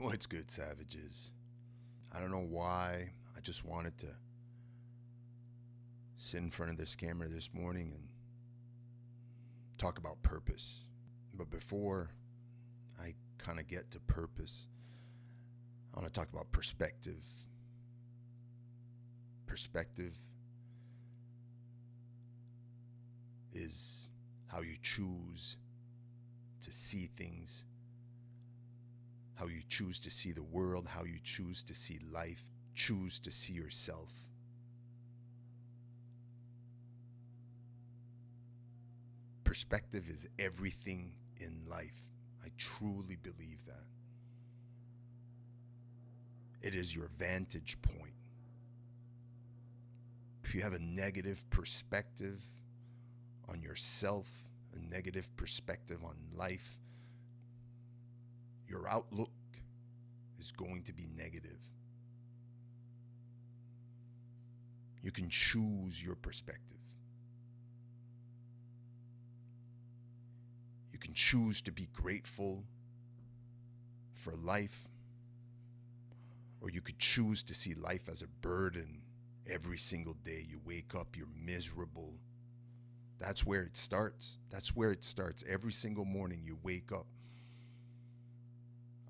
What's good, savages? I don't know why. I just wanted to sit in front of this camera this morning and talk about purpose. But before I kind of get to purpose, I want to talk about perspective. Perspective is how you choose to see things, how you choose to see the world, how you choose to see life, choose to see yourself. Perspective is everything in life. I truly believe that. It is your vantage point. If you have a negative perspective on yourself, a negative perspective on life, your outlook is going to be negative. You can choose your perspective. You can choose to be grateful for life, or you could choose to see life as a burden. Every single day you wake up, you're miserable. That's where it starts. That's where it starts. Every single morning you wake up.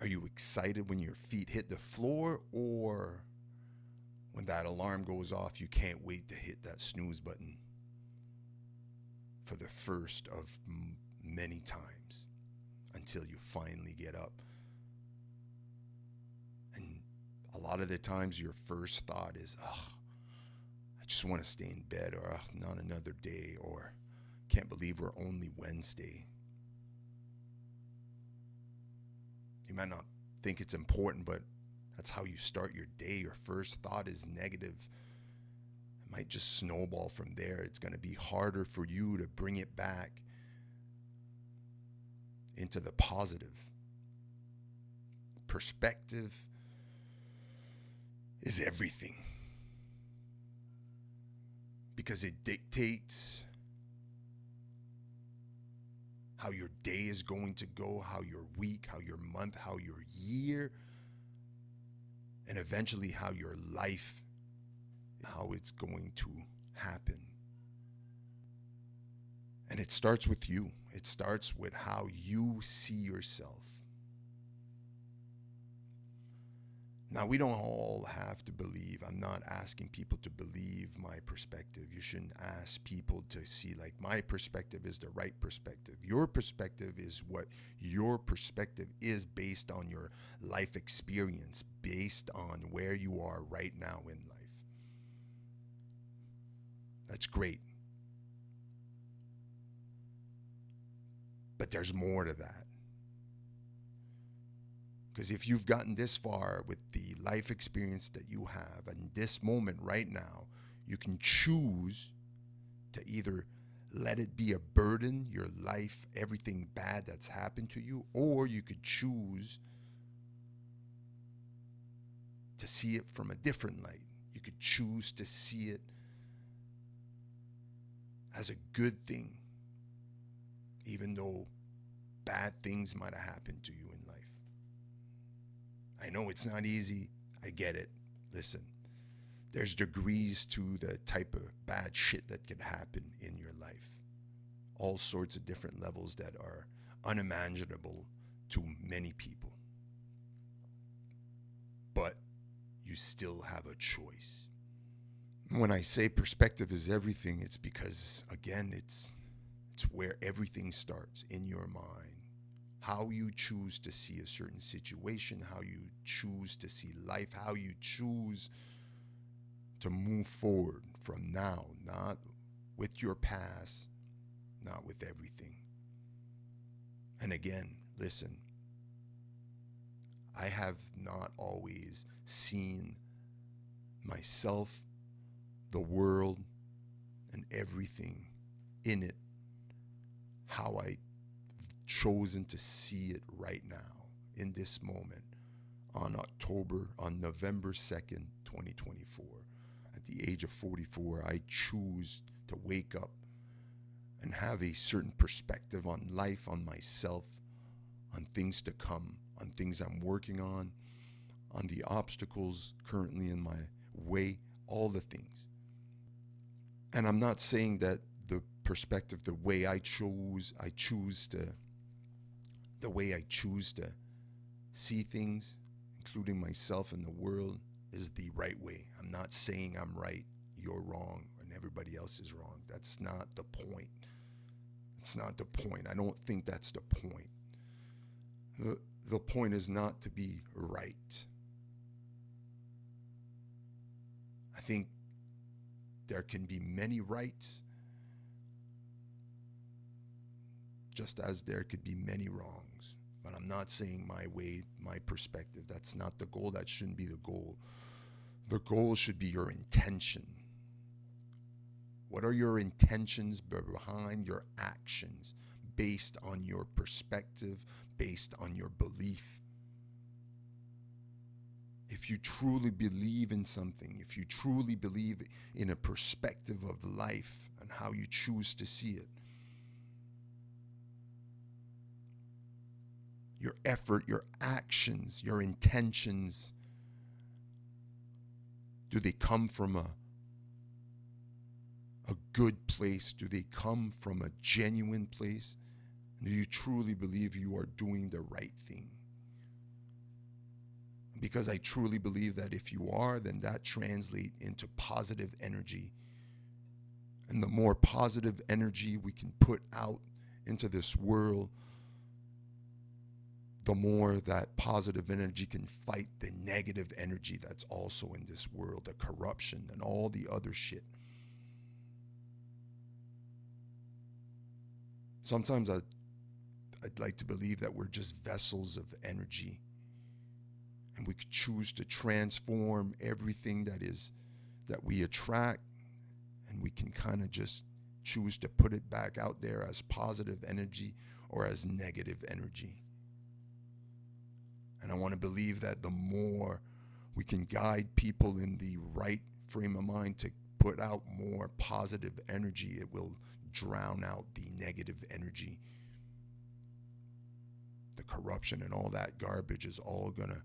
Are you excited when your feet hit the floor, or when that alarm goes off, you can't wait to hit that snooze button for the first of many times until you finally get up? And a lot of the times your first thought is, I just want to stay in bed, or not another day, or can't believe we're only Wednesday. You might not think it's important, but that's how you start your day. Your first thought is negative. It might just snowball from there. It's going to be harder for you to bring it back into the positive. Perspective is everything, because it dictates how your day is going to go, how your week, how your month, how your year, and eventually how your life, how it's going to happen. And it starts with you. It starts with how you see yourself. Now, we don't all have to believe. I'm not asking people to believe my perspective. You shouldn't ask people to see like my perspective is the right perspective. Your perspective is what your perspective is, based on your life experience, based on where you are right now in life. That's great. But there's more to that. Because if you've gotten this far with the life experience that you have, and this moment right now, you can choose to either let it be a burden, your life, everything bad that's happened to you, or you could choose to see it from a different light. You could choose to see it as a good thing, even though bad things might have happened to you in life. I know it's not easy. I get it. Listen, there's degrees to the type of bad shit that can happen in your life. All sorts of different levels that are unimaginable to many people. But you still have a choice. When I say perspective is everything, it's because, again, it's where everything starts, in your mind. How you choose to see a certain situation, how you choose to see life, how you choose to move forward from now, not with your past, not with everything. And again, listen, I have not always seen myself, the world, and everything in it how I chosen to see it right now, in this moment, on November 2nd, 2024. At the age of 44, I choose to wake up and have a certain perspective on life, on myself, on things to come, on things I'm working on the obstacles currently in my way, all the things. And I'm not saying that the perspective, the way I choose to see things, including myself and the world, is the right way. I'm not saying I'm right, you're wrong, and everybody else is wrong. That's not the point. It's not the point. I don't think that's the point. The point is not to be right. I think there can be many rights, just as there could be many wrongs. But I'm not saying my way, my perspective. That's not the goal. That shouldn't be the goal. The goal should be your intention. What are your intentions behind your actions, based on your perspective, based on your belief? If you truly believe in something, if you truly believe in a perspective of life and how you choose to see it, your effort, your actions, your intentions, do they come from a good place? Do they come from a genuine place? Do you truly believe you are doing the right thing? Because I truly believe that if you are, then that translates into positive energy. And the more positive energy we can put out into this world, the more that positive energy can fight the negative energy that's also in this world, the corruption and all the other shit. Sometimes I'd like to believe that we're just vessels of energy, and we could choose to transform everything that we attract, and we can kind of just choose to put it back out there as positive energy or as negative energy. And I want to believe that the more we can guide people in the right frame of mind to put out more positive energy, it will drown out the negative energy. The corruption and all that garbage is all going to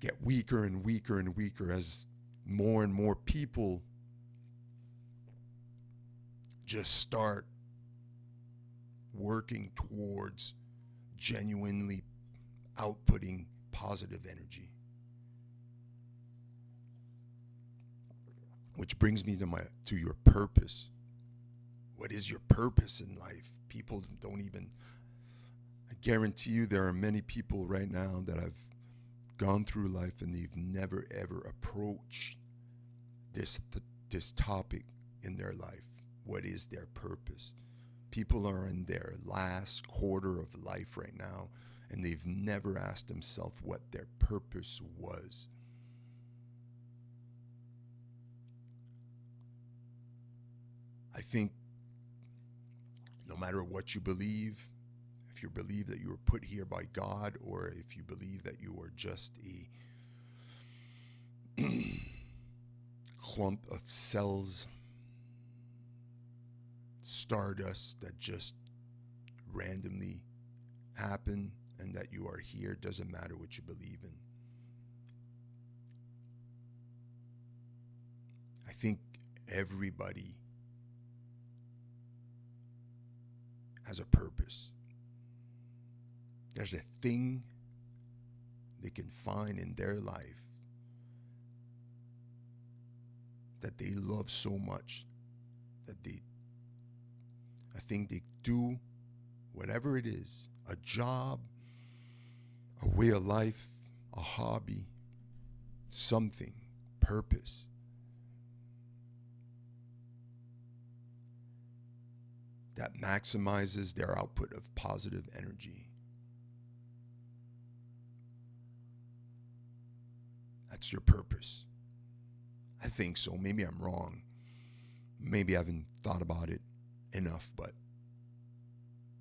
get weaker and weaker and weaker as more and more people just start working towards genuinely outputting positive energy. Which brings me to your purpose. What is your purpose in life? People don't even, I guarantee you there are many people right now that have gone through life and they've never ever approached this topic in their life. What is their purpose? People are in their last quarter of life right now, and they've never asked themselves what their purpose was. I think no matter what you believe, if you believe that you were put here by God, or if you believe that you are just a clump of cells, stardust that just randomly happen, and that you are here, doesn't matter what you believe in. I think everybody has a purpose. There's a thing they can find in their life that they love so much that I think they do whatever it is, a job, a way of life, a hobby, something, purpose. That maximizes their output of positive energy. That's your purpose. I think so. Maybe I'm wrong. Maybe I haven't thought about it enough, but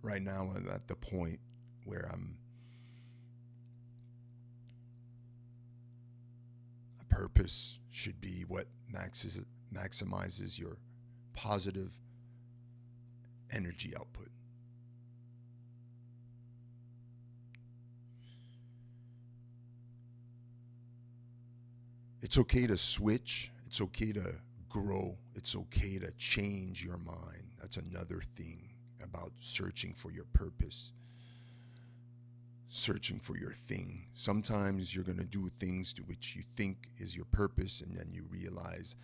right now I'm at the point where a purpose should be what maximizes your positive energy output. It's okay to switch. It's okay to grow. It's okay to change your mind. That's another thing about searching for your purpose, searching for your thing. Sometimes you're going to do things to which you think is your purpose, and then you realize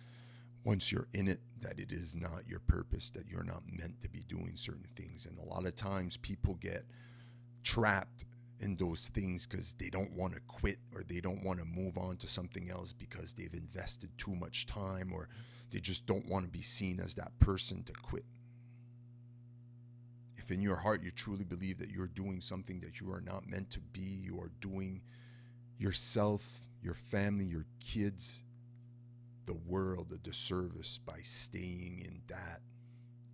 once you're in it that it is not your purpose, that you're not meant to be doing certain things. And a lot of times people get trapped in those things because they don't want to quit, or they don't want to move on to something else because they've invested too much time, or they just don't want to be seen as that person to quit. If in your heart you truly believe that you're doing something that you are not meant to be, you are doing yourself, your family, your kids, the world a disservice by staying in that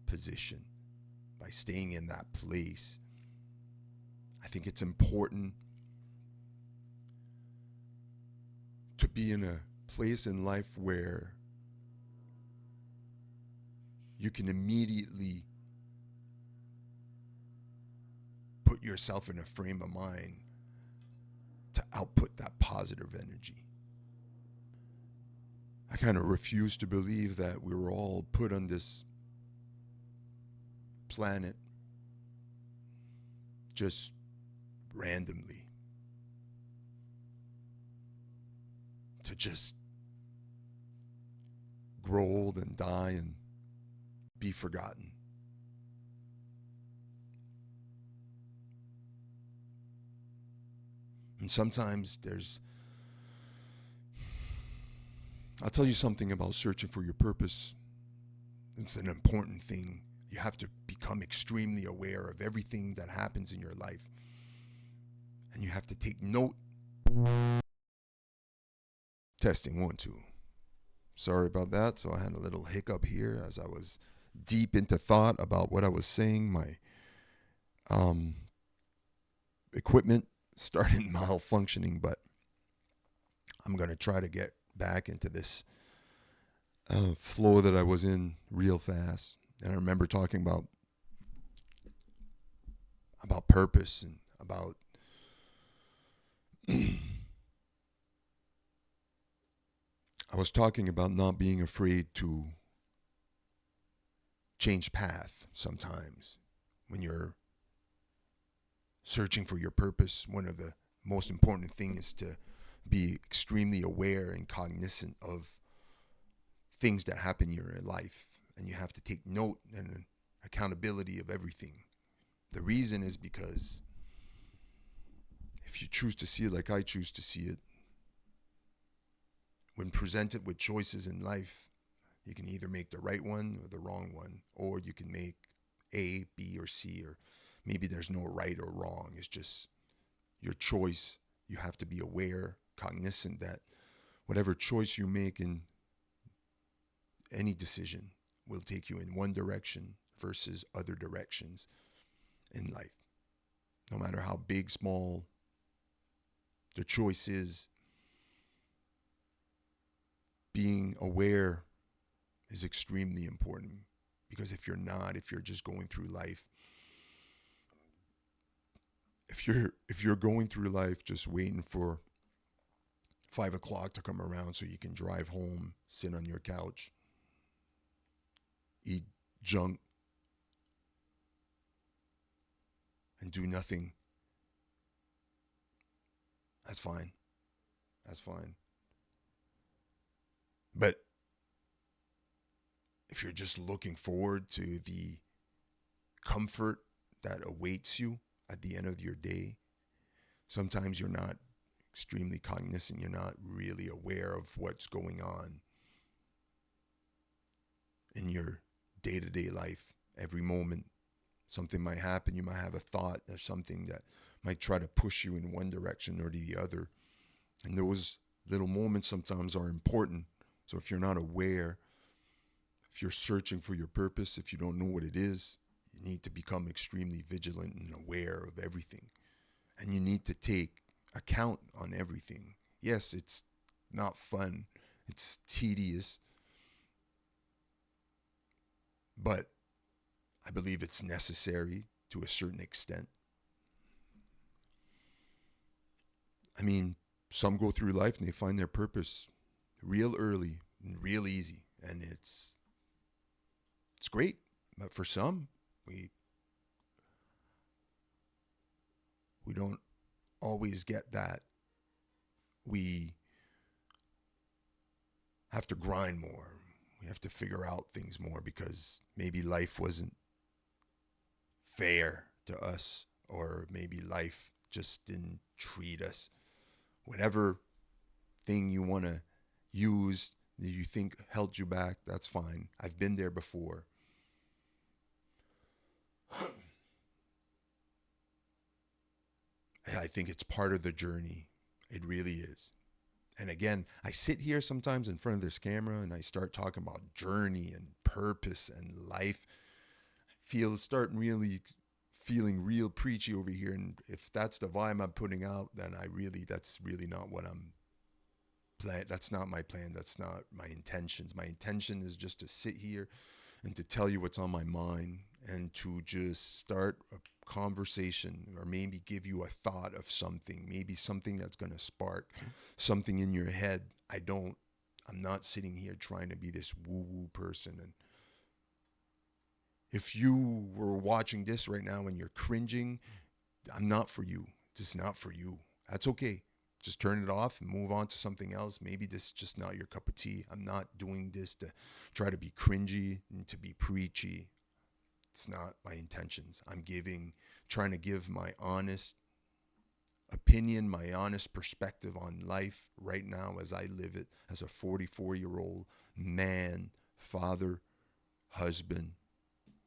position, by staying in that place. I think it's important to be in a place in life where you can immediately put yourself in a frame of mind to output that positive energy. I kind of refuse to believe that we were all put on this planet just randomly to just grow old and die and be forgotten. And sometimes I'll tell you something about searching for your purpose. It's an important thing. You have to become extremely aware of everything that happens in your life. And you have to take note. Testing 1, 2. Sorry about that. So I had a little hiccup here as I was deep into thought about what I was saying. My equipment started malfunctioning, but I'm going to try to get back into this flow that I was in real fast. And I remember talking about purpose and about I was talking about not being afraid to change path sometimes. When you're searching for your purpose, one of the most important things is to be extremely aware and cognizant of things that happen in your life. And you have to take note and accountability of everything. The reason is because if you choose to see it like I choose to see it, when presented with choices in life, you can either make the right one or the wrong one, or you can make A, B, or C, or maybe there's no right or wrong. It's just your choice. You have to be aware, cognizant that whatever choice you make in any decision will take you in one direction versus other directions in life. No matter how big, small the choice is, being aware is extremely important. Because if you're just going through life, if you're going through life just waiting for 5 o'clock to come around so you can drive home, sit on your couch, eat junk, and do nothing, that's fine. That's fine. But if you're just looking forward to the comfort that awaits you at the end of your day, sometimes you're not extremely cognizant. You're not really aware of what's going on in your day-to-day life. Every moment, something might happen. You might have a thought or something that might try to push you in one direction or the other. And those little moments sometimes are important. So if you're not aware, if you're searching for your purpose, if you don't know what it is, you need to become extremely vigilant and aware of everything. And you need to take account on everything. Yes, it's not fun. It's tedious. But I believe it's necessary to a certain extent. I mean, some go through life and they find their purpose real early and real easy. And it's great. But for some, we don't always get that. We have to grind more. We have to figure out things more because maybe life wasn't fair to us, or maybe life just didn't treat us. Whatever thing you want to use that you think held you back, that's fine. I've been there before. I think it's part of the journey. It really is. And again, I sit here sometimes in front of this camera and I start talking about journey and purpose and life. Starting really feeling real preachy over here. And if that's the vibe I'm putting out, then that's really not what I'm plan. That's not my plan. That's not my intentions. My intention is just to sit here and to tell you what's on my mind and to just start a conversation, or maybe give you a thought of something, maybe something that's going to spark something in your head. I'm not sitting here trying to be this woo-woo person. And if you were watching this right now and you're cringing, I'm not for you. This is not for you. That's okay. Just turn it off and move on to something else. Maybe this is just not your cup of tea. I'm not doing this to try to be cringy and to be preachy. It's not my intentions. I'm trying to give my honest opinion, my honest perspective on life right now as I live it as a 44-year-old man, father, husband.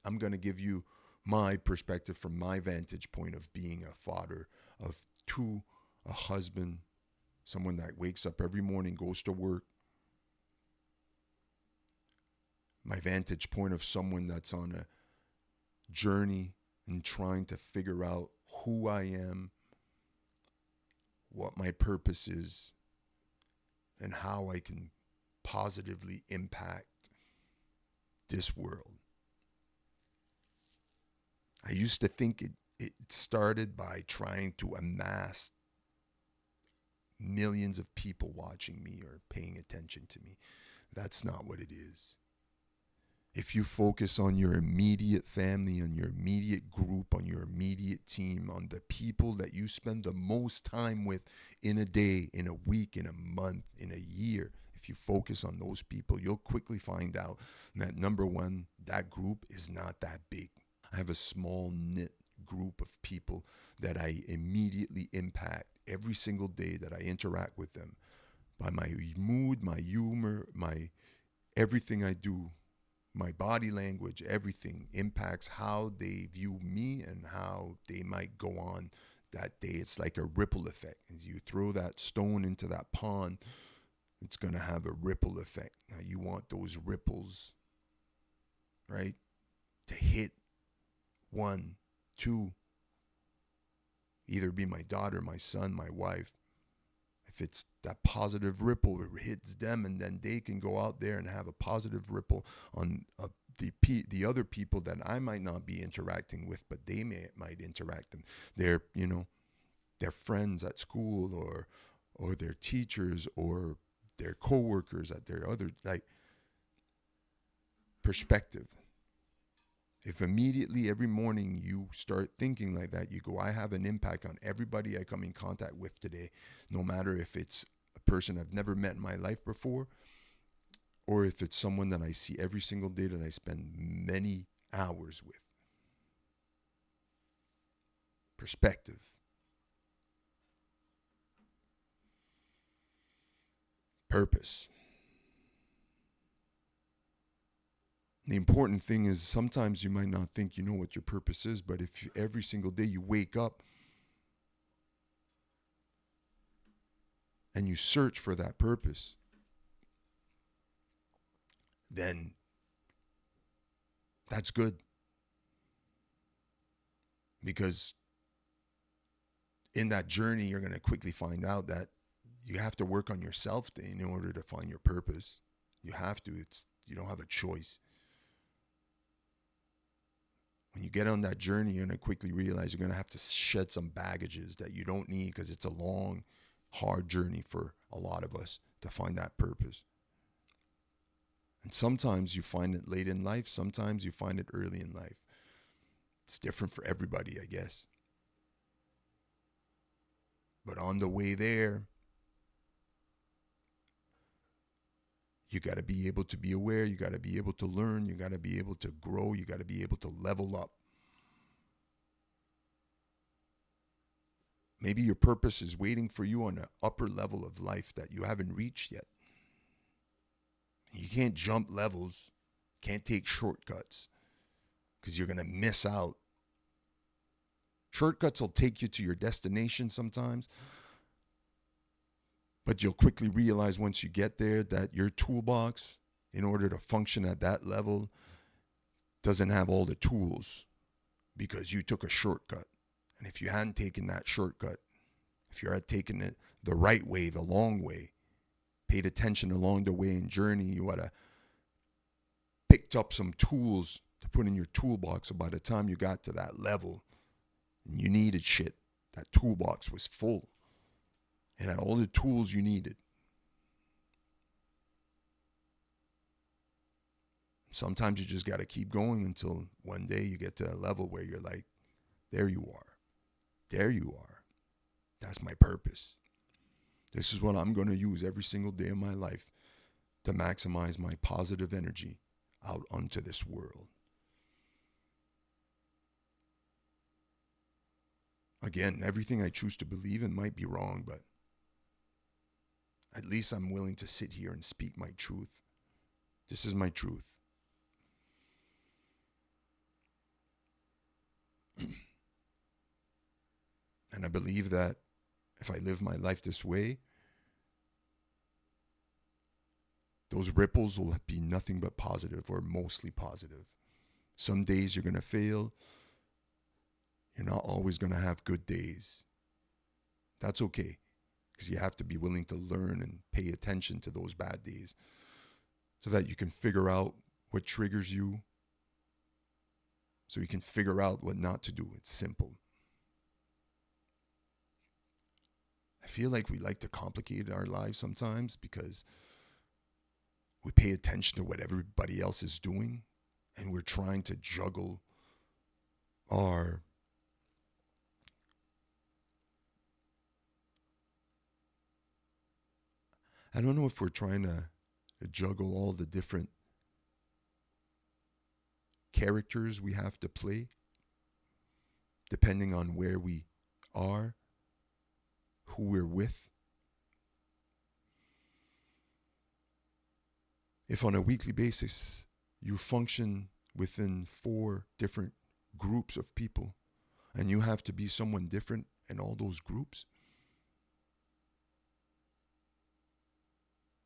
I'm going to give you my perspective from my vantage point of being a father of two, a husband, someone that wakes up every morning, goes to work. My vantage point of someone that's on a journey and trying to figure out who I am, what my purpose is, and how I can positively impact this world. I used to think it started by trying to amass millions of people watching me or paying attention to me. That's not what it is. If you focus on your immediate family, on your immediate group, on your immediate team, on the people that you spend the most time with in a day, in a week, in a month, in a year, if you focus on those people, you'll quickly find out that, number one, that group is not that big. I have a small knit group of people that I immediately impact every single day that I interact with them by my mood, my humor, my everything I do. My body language, everything impacts how they view me and how they might go on that day. It's like a ripple effect. As you throw that stone into that pond, it's going to have a ripple effect. Now you want those ripples, right, to hit one, two, either be my daughter, my son, my wife. If it's that positive ripple, it hits them, and then they can go out there and have a positive ripple on the other people that I might not be interacting with, but they might interact them. Their friends at school, or their teachers, or their coworkers at their other perspective. If immediately every morning you start thinking like that, you go, I have an impact on everybody I come in contact with today, no matter if it's a person I've never met in my life before, or if it's someone that I see every single day that I spend many hours with. Perspective. Purpose. The important thing is sometimes you might not think you know what your purpose is, but if every single day you wake up and you search for that purpose, then that's good. Because in that journey, you're going to quickly find out that you have to work on yourself in order to find your purpose. You have to. You don't have a choice. When you get on that journey, you're going to quickly realize you're going to have to shed some baggages that you don't need, because it's a long, hard journey for a lot of us to find that purpose. And sometimes you find it late in life, sometimes you find it early in life. It's different for everybody, I guess. But on the way there, you got to be able to be aware, you got to be able to learn, you got to be able to grow, you got to be able to level up. Maybe your purpose is waiting for you on an upper level of life that you haven't reached yet. You can't jump levels, can't take shortcuts, because you're going to miss out. Shortcuts will take you to your destination sometimes, but you'll quickly realize once you get there that your toolbox, in order to function at that level, doesn't have all the tools because you took a shortcut. And if you hadn't taken that shortcut, if you had taken it the right way, the long way, paid attention along the way and journey, you would have picked up some tools to put in your toolbox. So by the time you got to that level and you needed shit, that toolbox was full. It had all the tools you needed. Sometimes you just got to keep going until one day you get to a level where you're like, there you are. There you are. That's my purpose. This is what I'm going to use every single day of my life to maximize my positive energy out onto this world. Again, everything I choose to believe in might be wrong, but at least I'm willing to sit here and speak my truth. This is my truth. And I believe that if I live my life this way, those ripples will be nothing but positive, or mostly positive. Some days you're going to fail. You're not always going to have good days. That's okay, because you have to be willing to learn and pay attention to those bad days so that you can figure out what triggers you, so you can figure out what not to do. It's simple. I feel like we like to complicate our lives sometimes because we pay attention to what everybody else is doing, and we're trying to juggle our I don't know if we're trying to juggle all the different characters we have to play depending on where we are, who we're with. If on a weekly basis you function within 4 different groups of people and you have to be someone different in all those groups,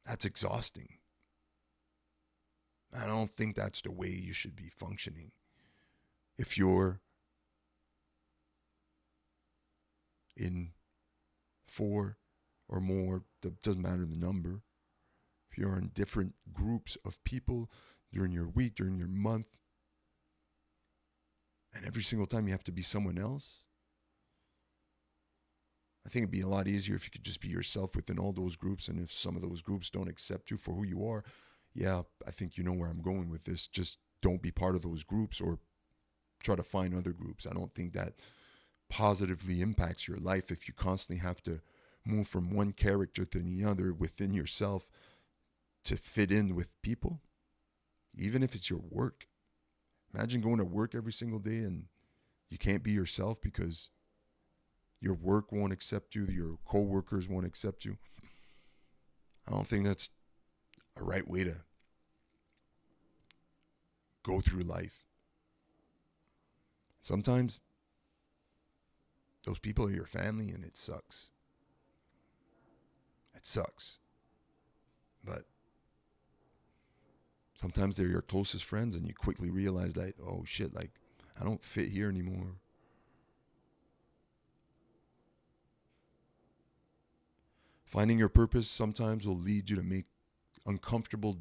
that's exhausting. I don't think that's the way you should be functioning. If you're in 4 or more, doesn't matter the number, if you're in different groups of people during your week, during your month, and every single time you have to be someone else, I think it'd be a lot easier if you could just be yourself within all those groups. And if some of those groups don't accept you for who you are, yeah, I think you know where I'm going with this. Just don't be part of those groups or try to find other groups. I don't think that positively impacts your life if you constantly have to move from one character to the other within yourself to fit in with people, even if it's your work. Imagine going to work every single day and you can't be yourself because your work won't accept you, your coworkers won't accept you. I don't think that's a right way to go through life. Sometimes those people are your family and it sucks. It sucks. But sometimes they're your closest friends and you quickly realize that, oh shit, like I don't fit here anymore. Finding your purpose sometimes will lead you to make uncomfortable,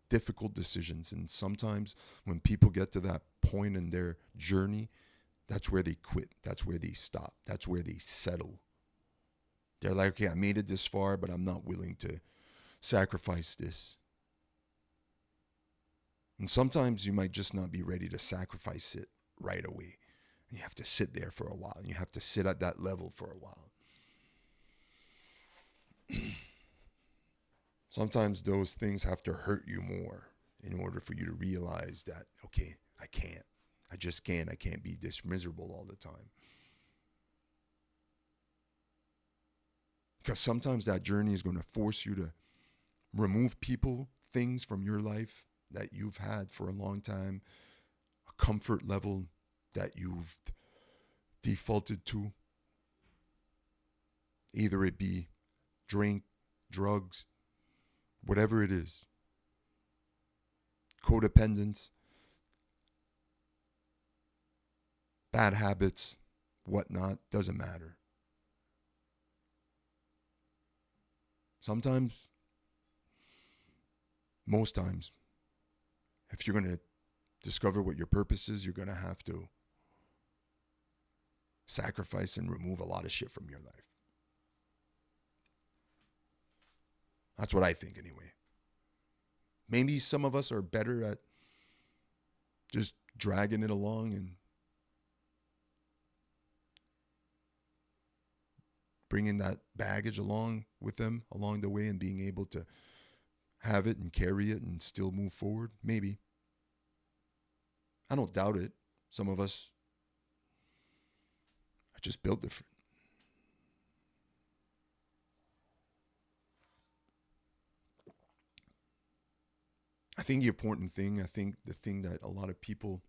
difficult decisions. And sometimes when people get to that point in their journey, that's where they quit. That's where they stop. That's where they settle. They're like, okay, I made it this far, but I'm not willing to sacrifice this. And sometimes you might just not be ready to sacrifice it right away. And you have to sit there for a while. And you have to sit at that level for a while. Sometimes those things have to hurt you more in order for you to realize that, okay, I can't. I just can't. I can't be this miserable all the time. Because sometimes that journey is going to force you to remove people, things from your life that you've had for a long time, a comfort level that you've defaulted to. Either it be drink, drugs, whatever it is, codependence, bad habits, whatnot, doesn't matter. Sometimes, most times, if you're going to discover what your purpose is, you're going to have to sacrifice and remove a lot of shit from your life. That's what I think anyway. Maybe some of us are better at just dragging it along and bringing that baggage along with them along the way and being able to have it and carry it and still move forward. Maybe. I don't doubt it. Some of us are just built different. I think the important thing, I think the thing that a lot of people,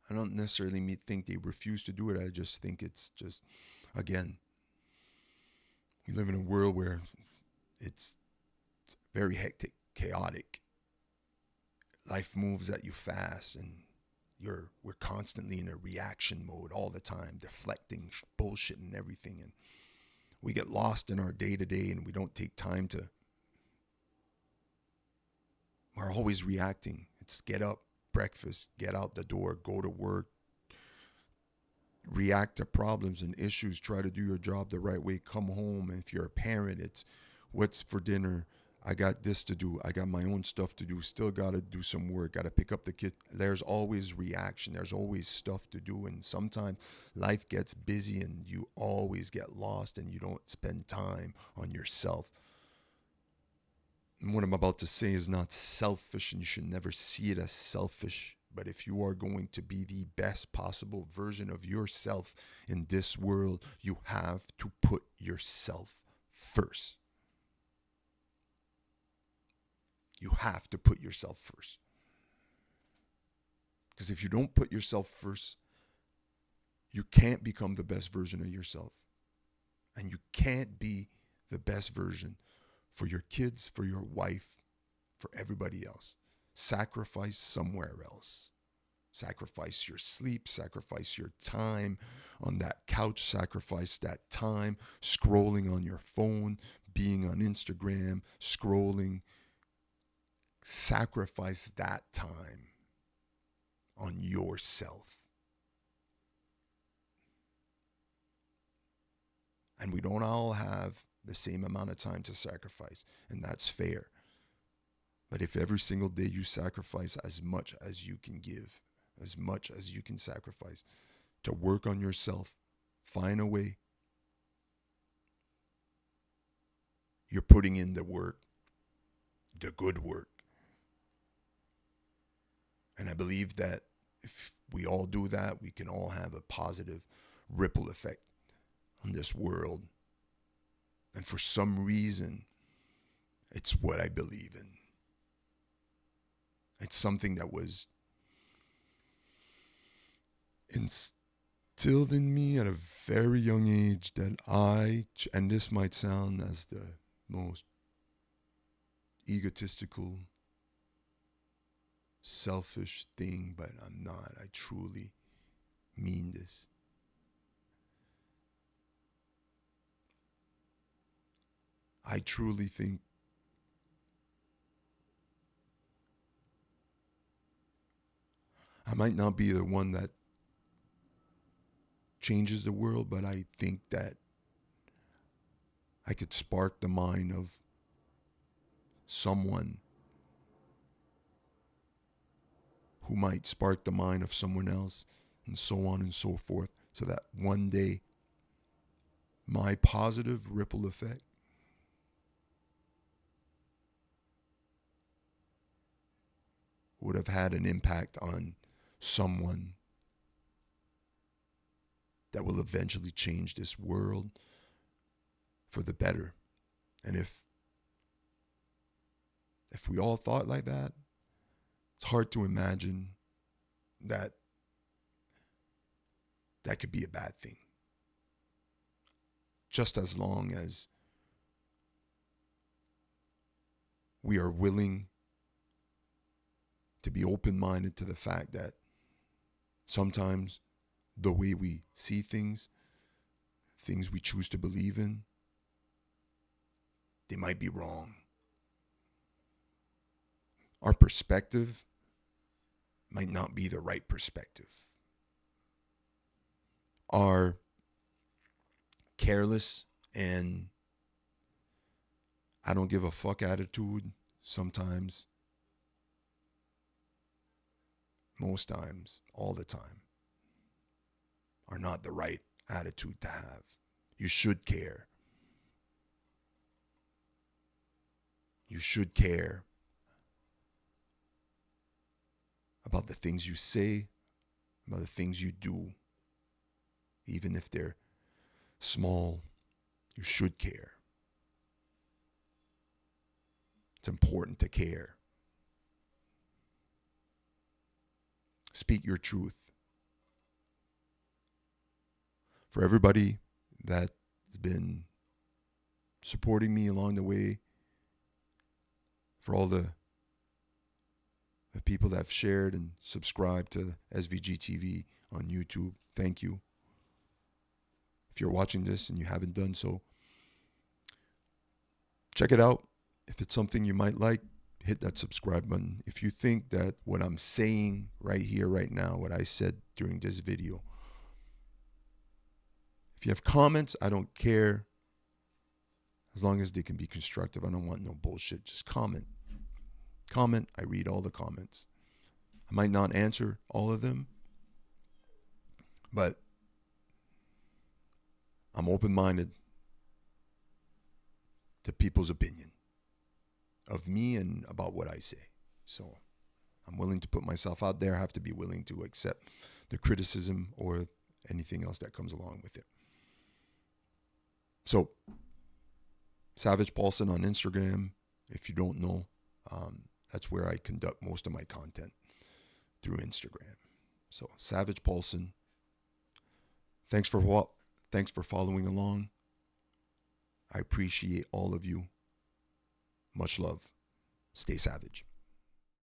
I don't necessarily think they refuse to do it. I just think it's just, again, we live in a world where it's very hectic, chaotic. Life moves at you fast, and we're constantly in a reaction mode all the time, deflecting bullshit and everything. And we get lost in our day-to-day, and we don't take time to. We're always reacting. It's get up, breakfast, get out the door, go to work, react to problems and issues, try to do your job the right way, come home. And if you're a parent, it's what's for dinner? I got this to do. I got my own stuff to do. Still got to do some work. Got to pick up the kid. There's always reaction. There's always stuff to do. And sometimes life gets busy and you always get lost and you don't spend time on yourself. And what I'm about to say is not selfish, and you should never see it as selfish. But if you are going to be the best possible version of yourself in this world, you have to put yourself first. You have to put yourself first. Because if you don't put yourself first, you can't become the best version of yourself. And you can't be the best version for your kids, for your wife, for everybody else. Sacrifice somewhere else. Sacrifice your sleep, sacrifice your time on that couch, sacrifice that time scrolling on your phone, being on Instagram, scrolling. Sacrifice that time on yourself. And we don't all have the same amount of time to sacrifice, and that's fair. But if every single day you sacrifice as much as you can give, as much as you can sacrifice to work on yourself, find a way. You're putting in the work, the good work. And I believe that if we all do that, we can all have a positive ripple effect on this world. And for some reason, it's what I believe in. It's something that was instilled in me at a very young age that and this might sound as the most egotistical, selfish thing, but I'm not. I truly mean this. I truly think I might not be the one that changes the world, but I think that I could spark the mind of someone who might spark the mind of someone else, and so on and so forth, so that one day my positive ripple effect would have had an impact on someone that will eventually change this world for the better. And if we all thought like that, it's hard to imagine that that could be a bad thing. Just as long as we are willing to be open-minded to the fact that sometimes the way we see things we choose to believe in, they might be wrong. Our perspective might not be the right perspective. Our careless and I don't give a fuck attitude sometimes, most times, all the time, are not the right attitude to have. You should care. You should care about the things you say, about the things you do. Even if they're small, you should care. It's important to care. Speak your truth. For everybody that's been supporting me along the way, for all the people that have shared and subscribed to SVG TV on YouTube, thank you. If you're watching this and you haven't done so, check it out. If it's something you might like, hit that subscribe button. If you think that what I'm saying right here, right now, what I said during this video, if you have comments, I don't care. As long as they can be constructive. I don't want no bullshit. Just comment. Comment. I read all the comments. I might not answer all of them, but I'm open-minded to people's opinion of me and about what I say. So I'm willing to put myself out there. I have to be willing to accept the criticism or anything else that comes along with it. So Savage Paulson on Instagram, if you don't know, that's where I conduct most of my content, through Instagram. So Savage Paulson, thanks for following along. I appreciate all of you. Much love. Stay savage.